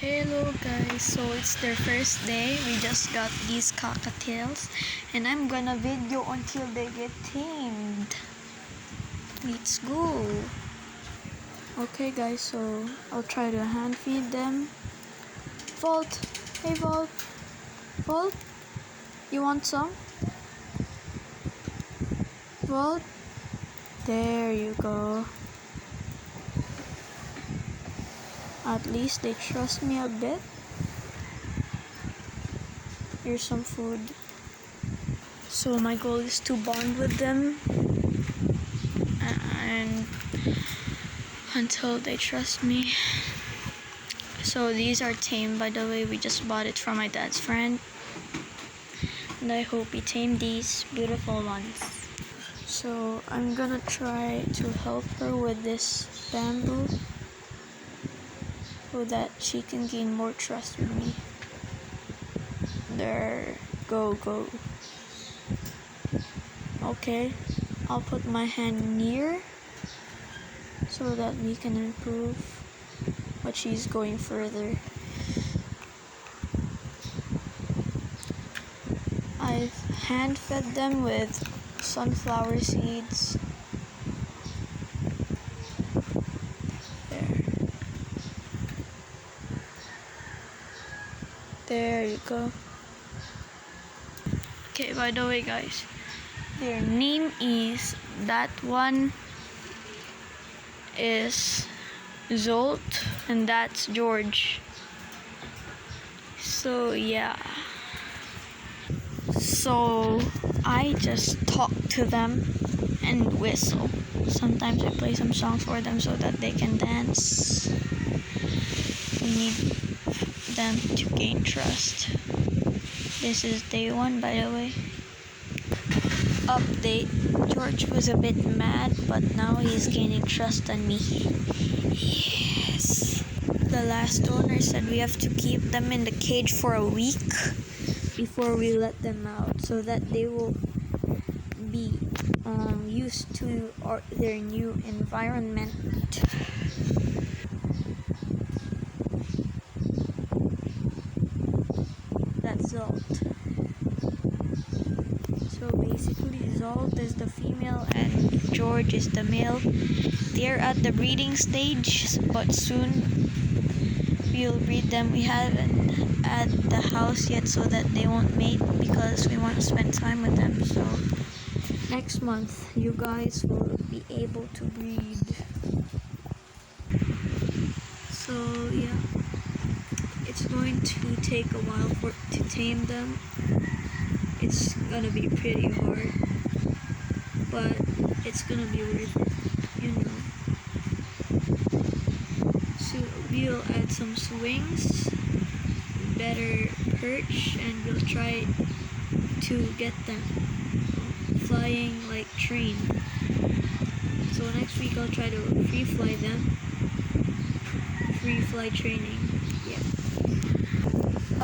Hello guys, so it's their first day. We just got these cockatiels and I'm gonna video until they get tamed. Let's go. Okay guys, so I'll try to hand feed them. Volt, hey Volt. Volt, you want some? Volt, there you go. At least they trust me a bit. Here's some food. So my goal is to bond with them and until they trust me. So these are tame, by the way. We just bought it from my dad's friend. And I hope he tamed these beautiful ones. So I'm gonna try to help her with this bamboo so that she can gain more trust with me. There, go. Okay, I'll put my hand near so that we can improve, but she's going further. I've hand fed them with sunflower seeds. There you go. Okay, by the way guys, their name is, that one is Zolt and that's George. So yeah. So I just talk to them and whistle. Sometimes I play some songs for them so that they can dance. We need them to gain trust. This is day 1, by the way. Update: George was a bit mad, but now he's gaining trust on me. Yes. The last owner said we have to keep them in the cage for a week before we let them out, so that they will be used to their new environment. That's Zolt. So basically Zolt is the female and George is the male. They're at the breeding stage, but soon we'll breed them. We haven't at the house yet so that they won't mate because we want to spend time with them. So next month you guys will be able to breed. So yeah, it's going to take a while to tame them. It's gonna be pretty hard, but it's gonna be worth it, you know. So we'll add some swings, better perch, and we'll try to get them flying like train. So next week I'll try to free fly them. Free fly training. Yeah.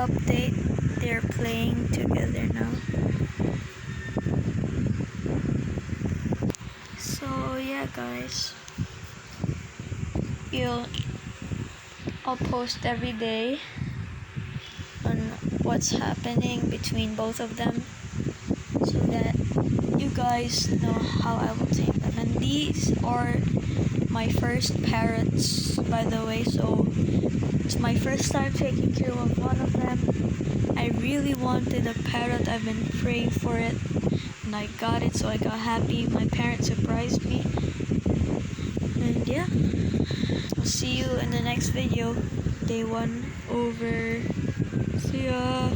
Update: they're playing together now. So yeah guys, I'll post every day on what's happening between both of them so that you guys know how I will tame them. And these are my first parrots, by the way, so it's my first time taking care of one of them. I really wanted a parrot. I've been praying for it and I got it, so I got happy. My parents surprised me. And yeah, I'll see you in the next video. Day 1 over. See ya.